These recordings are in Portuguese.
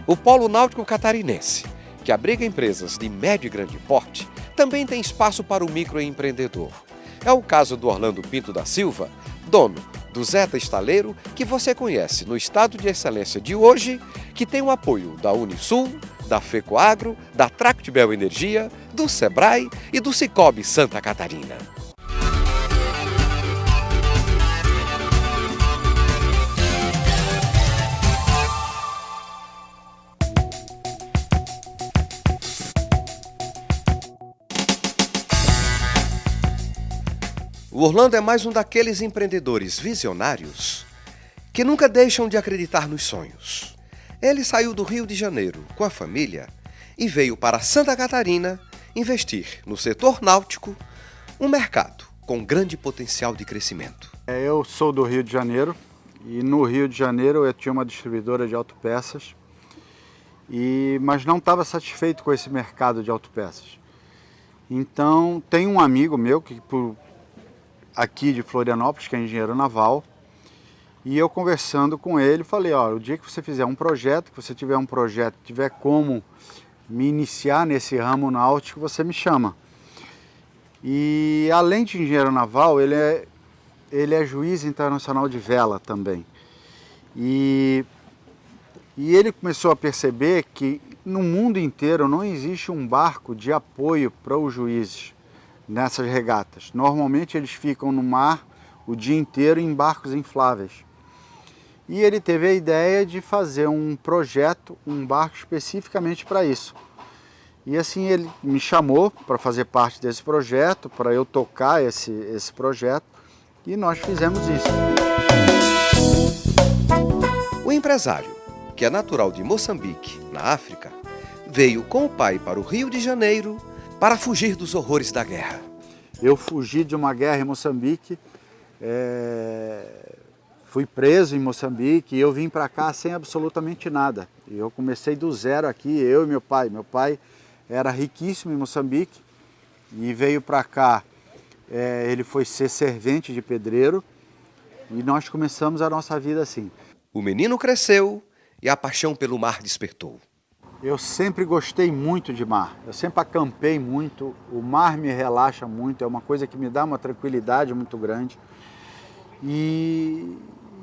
O Polo Náutico Catarinense, que abriga empresas de médio e grande porte, também tem espaço para o microempreendedor. É o caso do Orlando Pinto da Silva, dono do Zeta Estaleiro, que você conhece no estado de excelência de hoje, que tem o apoio da Unisul, da FECOAGRO, da Tractebel Energia, do Sebrae e do Cicobi Santa Catarina. O Orlando é mais um daqueles empreendedores visionários que nunca deixam de acreditar nos sonhos. Ele saiu do Rio de Janeiro com a família e veio para Santa Catarina investir no setor náutico, um mercado com grande potencial de crescimento. Eu sou do Rio de Janeiro e no Rio de Janeiro eu tinha uma distribuidora de autopeças, mas não estava satisfeito com esse mercado de autopeças. Então tem um amigo meu que aqui de Florianópolis, que é engenheiro naval, e eu conversando com ele, falei, o dia que você fizer um projeto, que você tiver um projeto, tiver como me iniciar nesse ramo náutico, você me chama. E além de engenheiro naval, ele é juiz internacional de vela também. E ele começou a perceber que no mundo inteiro não existe um barco de apoio para os juízes nessas regatas. Normalmente eles ficam no mar o dia inteiro em barcos infláveis. E ele teve a ideia de fazer um projeto, um barco especificamente para isso. E assim ele me chamou para fazer parte desse projeto, para eu tocar esse projeto, e nós fizemos isso. O empresário, que é natural de Moçambique, na África, veio com o pai para o Rio de Janeiro para fugir dos horrores da guerra. Eu fugi de uma guerra em Moçambique, fui preso em Moçambique e eu vim para cá sem absolutamente nada. Eu comecei do zero aqui, eu e meu pai. Meu pai era riquíssimo em Moçambique e veio para cá, ele foi ser servente de pedreiro e nós começamos a nossa vida assim. O menino cresceu e a paixão pelo mar despertou. Eu sempre gostei muito de mar, eu sempre acampei muito, o mar me relaxa muito, é uma coisa que me dá uma tranquilidade muito grande. E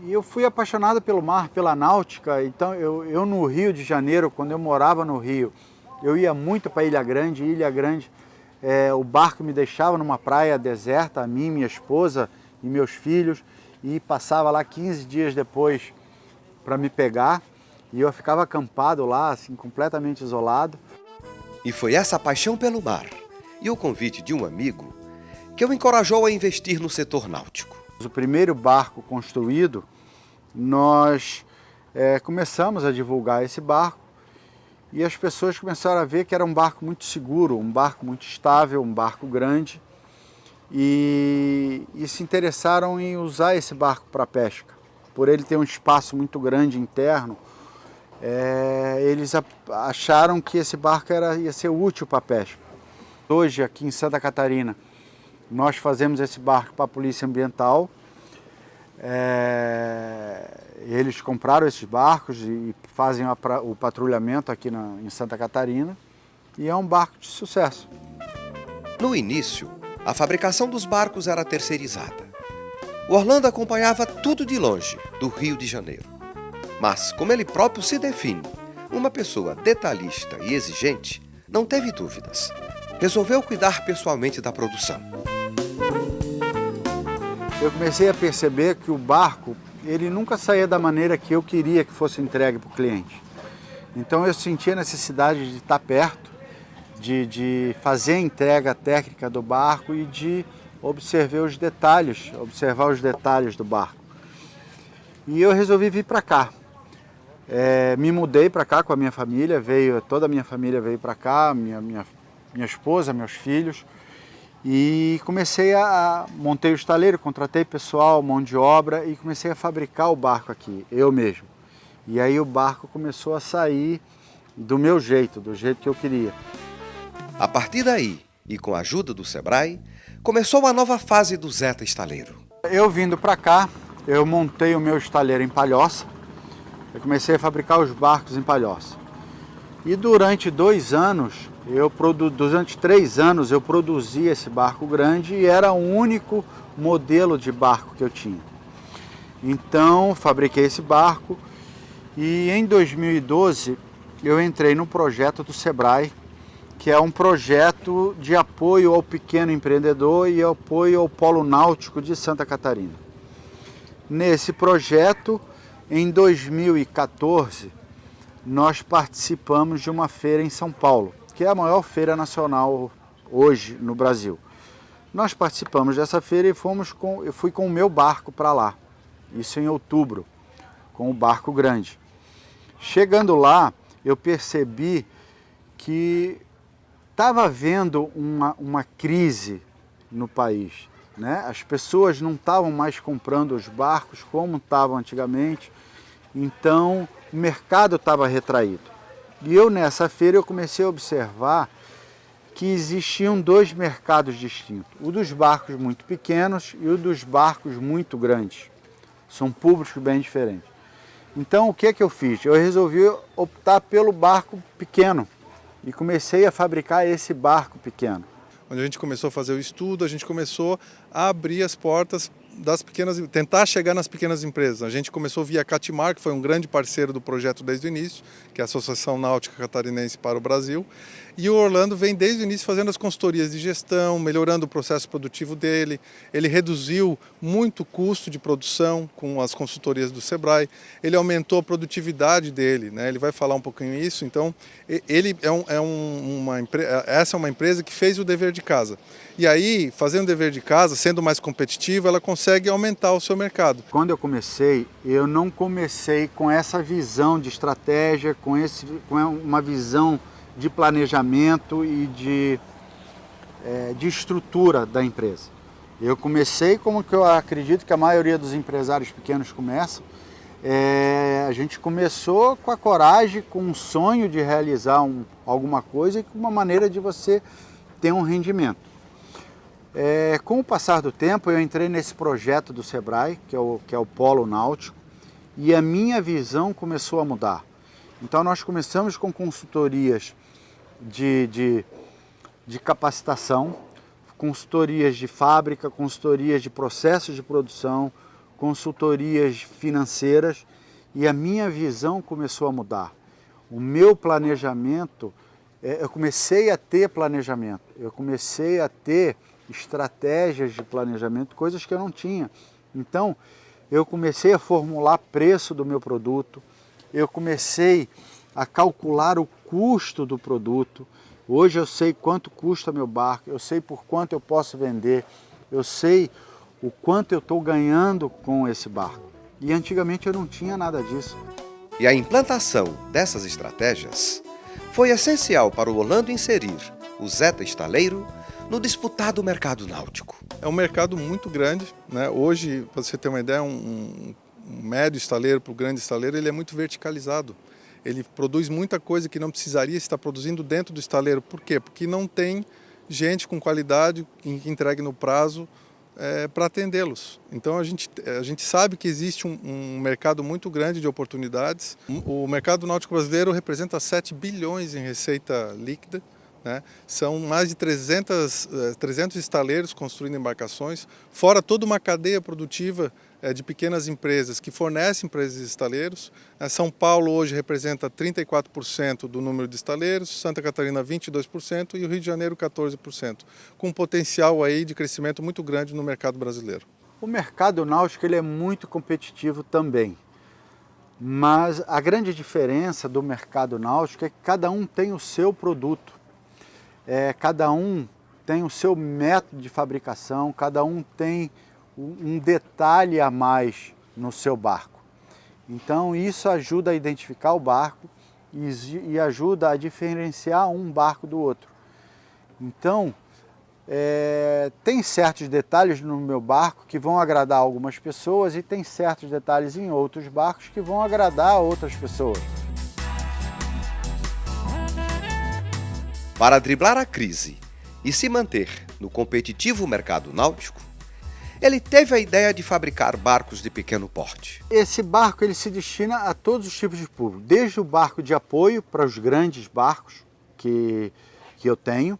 eu fui apaixonado pelo mar, pela náutica, então eu no Rio de Janeiro, quando eu morava no Rio, eu ia muito para Ilha Grande, o barco me deixava numa praia deserta, a mim, minha esposa e meus filhos, e passava lá 15 dias depois para me pegar. E eu ficava acampado lá, assim, completamente isolado. E foi essa paixão pelo mar e o convite de um amigo que o encorajou a investir no setor náutico. O primeiro barco construído, nós começamos a divulgar esse barco e as pessoas começaram a ver que era um barco muito seguro, um barco muito estável, um barco grande e se interessaram em usar esse barco para pesca. Por ele ter um espaço muito grande interno, eles acharam que esse barco ia ser útil para a pesca. Hoje, aqui em Santa Catarina, nós fazemos esse barco para a Polícia Ambiental. Eles compraram esses barcos e fazem o patrulhamento aqui em Santa Catarina. E é um barco de sucesso. No início, a fabricação dos barcos era terceirizada. O Orlando acompanhava tudo de longe, do Rio de Janeiro. Mas, como ele próprio se define, uma pessoa detalhista e exigente, não teve dúvidas. Resolveu cuidar pessoalmente da produção. Eu comecei a perceber que o barco, ele nunca saía da maneira que eu queria que fosse entregue para o cliente. Então eu sentia a necessidade de estar perto, de fazer a entrega técnica do barco e de observar os detalhes do barco. E eu resolvi vir para cá. Me mudei para cá com a minha família, toda a minha família veio para cá, minha esposa, meus filhos, e montei o estaleiro, contratei pessoal, mão de obra e comecei a fabricar o barco aqui, eu mesmo. E aí o barco começou a sair do meu jeito, do jeito que eu queria. A partir daí, e com a ajuda do Sebrae, começou a nova fase do Zeta Estaleiro. Eu vindo para cá, eu montei o meu estaleiro em Palhoça. Eu comecei a fabricar os barcos em Palhoça. E durante 2 anos, durante 3 anos, eu produzi esse barco grande e era o único modelo de barco que eu tinha. Então, fabriquei esse barco e em 2012 eu entrei no projeto do Sebrae, que é um projeto de apoio ao pequeno empreendedor e apoio ao polo náutico de Santa Catarina. Nesse projeto, em 2014, nós participamos de uma feira em São Paulo, que é a maior feira nacional hoje no Brasil. Nós participamos dessa feira e eu fui com o meu barco para lá, isso em outubro, com o barco grande. Chegando lá, eu percebi que estava havendo uma crise no país, né? As pessoas não estavam mais comprando os barcos como estavam antigamente, então o mercado estava retraído. E eu nessa feira eu comecei a observar que existiam 2 mercados distintos, o dos barcos muito pequenos e o dos barcos muito grandes. São públicos bem diferentes. Então o que eu fiz? Eu resolvi optar pelo barco pequeno e comecei a fabricar esse barco pequeno. Onde a gente começou a fazer o estudo, a gente começou a abrir as portas das pequenas, tentar chegar nas pequenas empresas. A gente começou via Catimar, que foi um grande parceiro do projeto desde o início, que é a Associação Náutica Catarinense para o Brasil. E o Orlando vem desde o início fazendo as consultorias de gestão, melhorando o processo produtivo dele. Ele reduziu muito o custo de produção com as consultorias do Sebrae. Ele aumentou a produtividade dele, né? Ele vai falar um pouquinho isso. Então, ele essa é uma empresa que fez o dever de casa. E aí, fazendo o dever de casa, sendo mais competitiva, ela consegue aumentar o seu mercado. Quando eu não comecei com essa visão de estratégia, com uma visão de planejamento e de estrutura da empresa. Eu comecei como que eu acredito que a maioria dos empresários pequenos começam. A gente começou com a coragem, com um sonho de realizar alguma coisa e com uma maneira de você ter um rendimento. Com o passar do tempo, eu entrei nesse projeto do Sebrae, que é o Polo Náutico, e a minha visão começou a mudar. Então, nós começamos com consultorias de capacitação, consultorias de fábrica, consultorias de processos de produção, consultorias financeiras, e a minha visão começou a mudar. O meu planejamento, eu comecei a ter planejamento, eu comecei a ter estratégias de planejamento, coisas que eu não tinha. Então, eu comecei a formular preço do meu produto, eu comecei a calcular o custo do produto. Hoje eu sei quanto custa meu barco, eu sei por quanto eu posso vender, eu sei o quanto eu estou ganhando com esse barco. E antigamente eu não tinha nada disso. E a implantação dessas estratégias foi essencial para o Orlando inserir o Zeta Estaleiro no disputado mercado náutico. É um mercado muito grande, né? Hoje, para você ter uma ideia, um médio estaleiro para o grande estaleiro, ele é muito verticalizado. Ele produz muita coisa que não precisaria estar produzindo dentro do estaleiro. Por quê? Porque não tem gente com qualidade que entregue no prazo para atendê-los. Então a gente sabe que existe um mercado muito grande de oportunidades. O mercado náutico brasileiro representa 7 bilhões em receita líquida, né? São mais de 300 estaleiros construindo embarcações, fora toda uma cadeia produtiva de pequenas empresas que fornecem para esses estaleiros. São Paulo hoje representa 34% do número de estaleiros, Santa Catarina 22% e o Rio de Janeiro 14%, com um potencial aí de crescimento muito grande no mercado brasileiro. O mercado náutico ele é muito competitivo também, mas a grande diferença do mercado náutico é que cada um tem o seu produto, cada um tem o seu método de fabricação, cada um tem um detalhe a mais no seu barco. Então isso ajuda a identificar o barco e ajuda a diferenciar um barco do outro. Então tem certos detalhes no meu barco que vão agradar algumas pessoas e tem certos detalhes em outros barcos que vão agradar outras pessoas. Para driblar a crise e se manter no competitivo mercado náutico, ele teve a ideia de fabricar barcos de pequeno porte. Esse barco ele se destina a todos os tipos de público, desde o barco de apoio para os grandes barcos que eu tenho,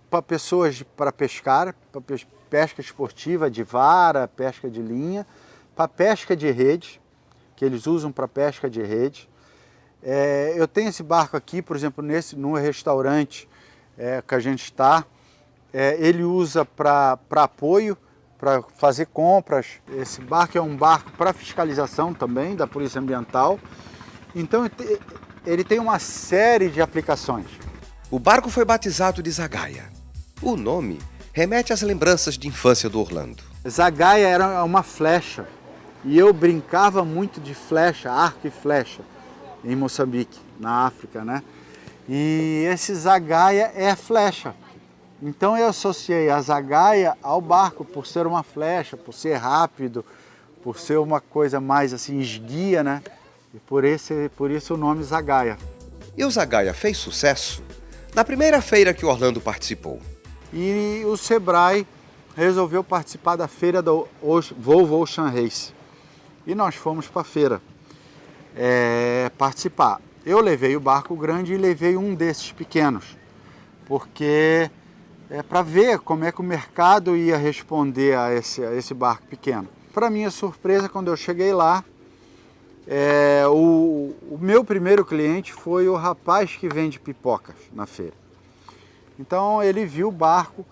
para pessoas para pescar, para pesca esportiva de vara, pesca de linha, para pesca de rede, que eles usam para pesca de rede. Eu tenho esse barco aqui, por exemplo, no restaurante que a gente está, ele usa para apoio, para fazer compras. Esse barco é um barco para fiscalização também da Polícia Ambiental. Então ele tem uma série de aplicações. O barco foi batizado de Zagaia. O nome remete às lembranças de infância do Orlando. Zagaia era uma flecha e eu brincava muito de flecha, arco e flecha em Moçambique, na África, né? E esse Zagaia é flecha. Então eu associei a Zagaia ao barco por ser uma flecha, por ser rápido, por ser uma coisa mais assim esguia, né? E por isso o nome Zagaia. E o Zagaia fez sucesso na primeira feira que Orlando participou. E o Sebrae resolveu participar da feira do Volvo Ocean Race. E nós fomos para a feira participar. Eu levei o barco grande e levei um desses pequenos, porque para ver como é que o mercado ia responder a esse barco pequeno. Para minha surpresa, quando eu cheguei lá, o meu primeiro cliente foi o rapaz que vende pipocas na feira. Então ele viu o barco,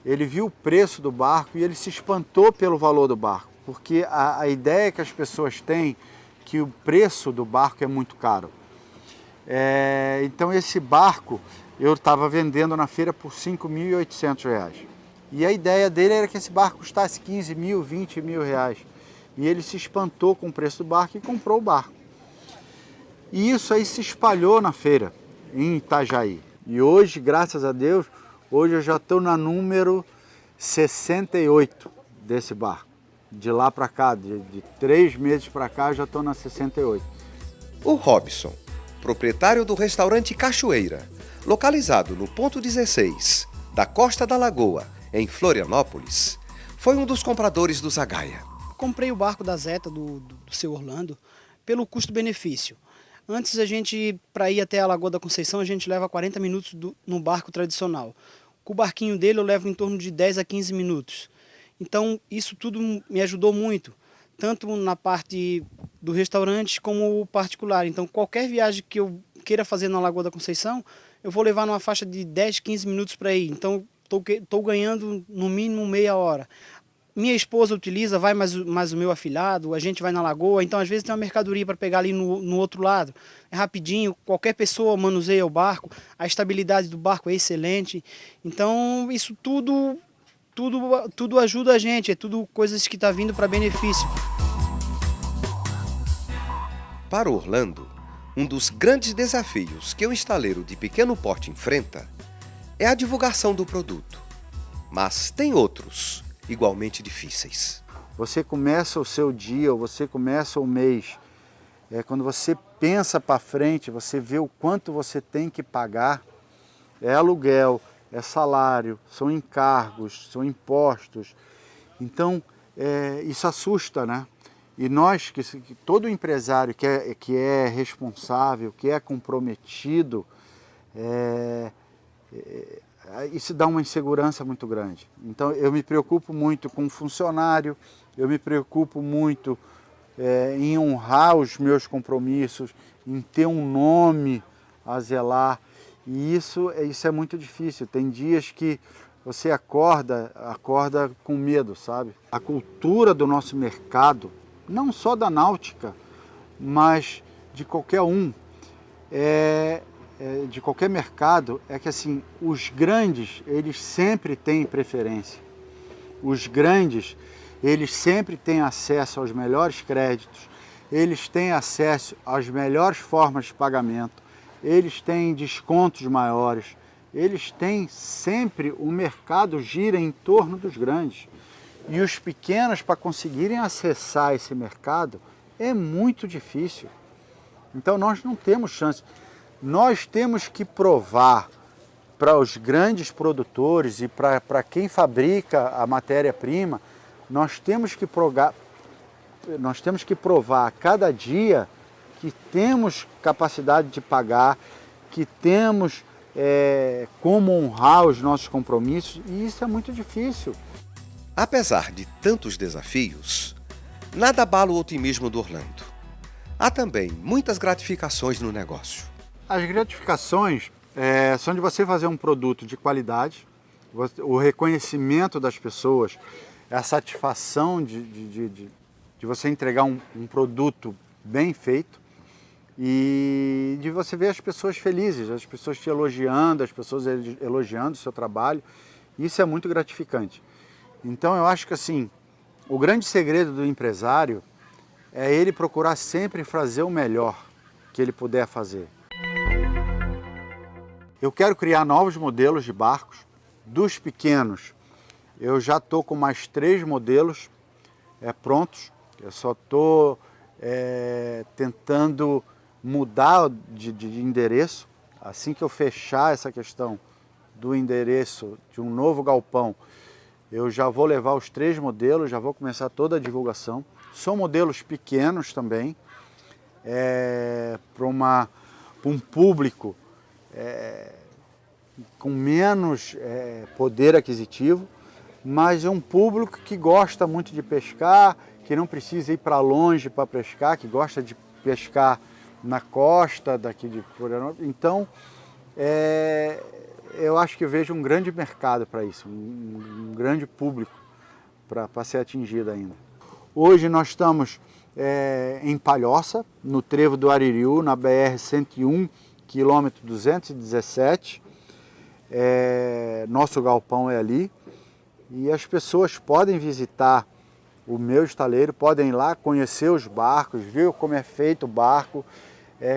ele viu o preço do barco e ele se espantou pelo valor do barco, porque a ideia que as pessoas têm que o preço do barco é muito caro. Então esse barco eu estava vendendo na feira por R$ 5.800. E a ideia dele era que esse barco custasse 15 mil, 20 mil reais. E ele se espantou com o preço do barco e comprou o barco. E isso aí se espalhou na feira, em Itajaí. E hoje, graças a Deus, hoje eu já estou na número 68 desse barco. De lá para cá, de 3 meses para cá, eu já estou na 68. O Robson, proprietário do restaurante Cachoeira, localizado no ponto 16 da Costa da Lagoa, em Florianópolis, foi um dos compradores do Zagaia. Comprei o barco da Zeta, do seu Orlando, pelo custo-benefício. Antes, para ir até a Lagoa da Conceição, a gente leva 40 minutos no barco tradicional. Com o barquinho dele, eu levo em torno de 10 a 15 minutos. Então, isso tudo me ajudou muito, tanto na parte do restaurante como particular. Então, qualquer viagem que eu queira fazer na Lagoa da Conceição, eu vou levar numa faixa de 10, 15 minutos para ir. Então, estou ganhando no mínimo meia hora. Minha esposa utiliza, vai mais o meu afilhado, a gente vai na lagoa, então às vezes tem uma mercadoria para pegar ali no outro lado. É rapidinho, qualquer pessoa manuseia o barco, a estabilidade do barco é excelente. Então isso tudo ajuda a gente, é tudo coisas que está vindo para benefício. Para Orlando, um dos grandes desafios que o estaleiro de pequeno porte enfrenta é a divulgação do produto. Mas tem outros igualmente difíceis. Você começa o seu dia, ou você começa o mês, quando você pensa para frente, você vê o quanto você tem que pagar, é aluguel, é salário, são encargos, são impostos. Então, isso assusta, né? E nós, todo empresário que é responsável, que é comprometido, isso dá uma insegurança muito grande. Então eu me preocupo muito com o funcionário, eu me preocupo muito em honrar os meus compromissos, em ter um nome a zelar. E isso é muito difícil. Tem dias que você acorda com medo, sabe? A cultura do nosso mercado, não só da náutica, mas de qualquer um, de qualquer mercado, é que assim, os grandes, eles sempre têm preferência. Os grandes, eles sempre têm acesso aos melhores créditos, eles têm acesso às melhores formas de pagamento, eles têm descontos maiores, eles têm sempre, o mercado gira em torno dos grandes. E os pequenos, para conseguirem acessar esse mercado, é muito difícil. Então nós não temos chance. Nós temos que provar para os grandes produtores e para quem fabrica a matéria-prima, nós temos que provar a cada dia que temos capacidade de pagar, que temos como honrar os nossos compromissos, e isso é muito difícil. Apesar de tantos desafios, nada abala o otimismo do Orlando. Há também muitas gratificações no negócio. As gratificações são de você fazer um produto de qualidade, o reconhecimento das pessoas, a satisfação de você entregar um produto bem feito e de você ver as pessoas felizes, as pessoas te elogiando, as pessoas elogiando o seu trabalho. Isso é muito gratificante. Então eu acho que assim, o grande segredo do empresário é ele procurar sempre fazer o melhor que ele puder fazer. Eu quero criar novos modelos de barcos, dos pequenos. Eu já estou com mais 3 modelos prontos. Eu só estou tentando mudar de endereço. Assim que eu fechar essa questão do endereço de um novo galpão, eu já vou levar os 3 modelos, já vou começar toda a divulgação. São modelos pequenos também, para um público com menos poder aquisitivo, mas é um público que gosta muito de pescar, que não precisa ir para longe para pescar, que gosta de pescar na costa daqui de Florianópolis. Então, eu acho que eu vejo um grande mercado para isso, um grande público para ser atingido ainda. Hoje nós estamos em Palhoça, no Trevo do Aririu, na BR-101, quilômetro 217. Nosso galpão é ali e as pessoas podem visitar o meu estaleiro, podem ir lá conhecer os barcos, ver como é feito o barco,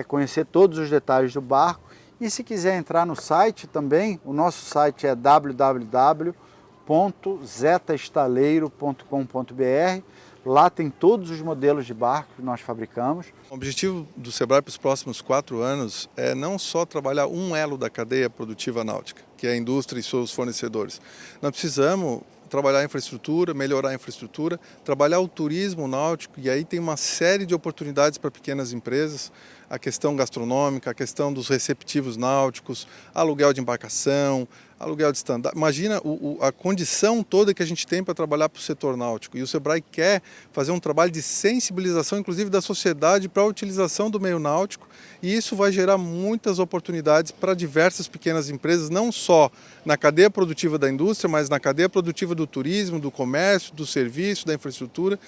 conhecer todos os detalhes do barco. E se quiser entrar no site também, o nosso site é www.zetaestaleiro.com.br. Lá tem todos os modelos de barco que nós fabricamos. O objetivo do Sebrae para os próximos 4 anos é não só trabalhar um elo da cadeia produtiva náutica, que é a indústria e seus fornecedores. Nós precisamos trabalhar a infraestrutura, melhorar a infraestrutura, trabalhar o turismo náutico, e aí tem uma série de oportunidades para pequenas empresas, a questão gastronômica, a questão dos receptivos náuticos, aluguel de embarcação, aluguel de estandarte. Imagina a condição toda que a gente tem para trabalhar para o setor náutico. E o Sebrae quer fazer um trabalho de sensibilização, inclusive da sociedade, para a utilização do meio náutico. E isso vai gerar muitas oportunidades para diversas pequenas empresas, não só na cadeia produtiva da indústria, mas na cadeia produtiva do turismo, do comércio, do serviço, da infraestrutura.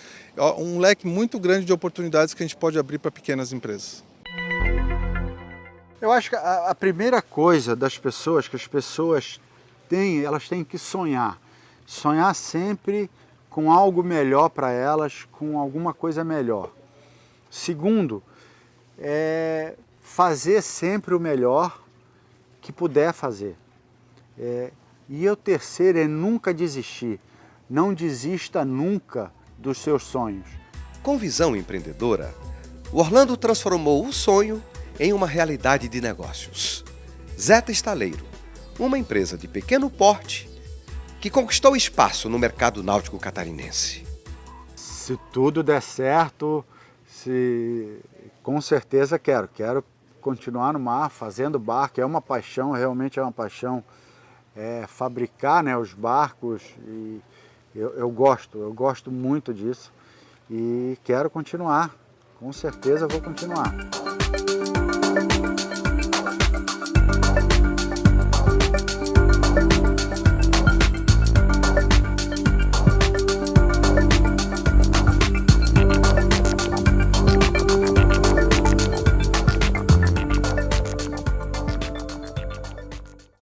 Um leque muito grande de oportunidades que a gente pode abrir para pequenas empresas. Eu acho que a primeira coisa das pessoas, que as pessoas têm, elas têm que sonhar. Sonhar sempre com algo melhor para elas, com alguma coisa melhor. Segundo, fazer sempre o melhor que puder fazer. E o terceiro é nunca desistir. Não desista nunca dos seus sonhos. Com visão empreendedora, o Orlando transformou o sonho em uma realidade de negócios. Zeta Estaleiro, uma empresa de pequeno porte que conquistou espaço no mercado náutico catarinense. Se tudo der certo, com certeza quero continuar no mar, fazendo barco. É uma paixão, realmente é uma paixão fabricar, os barcos. E eu gosto muito disso e quero continuar. Com certeza vou continuar.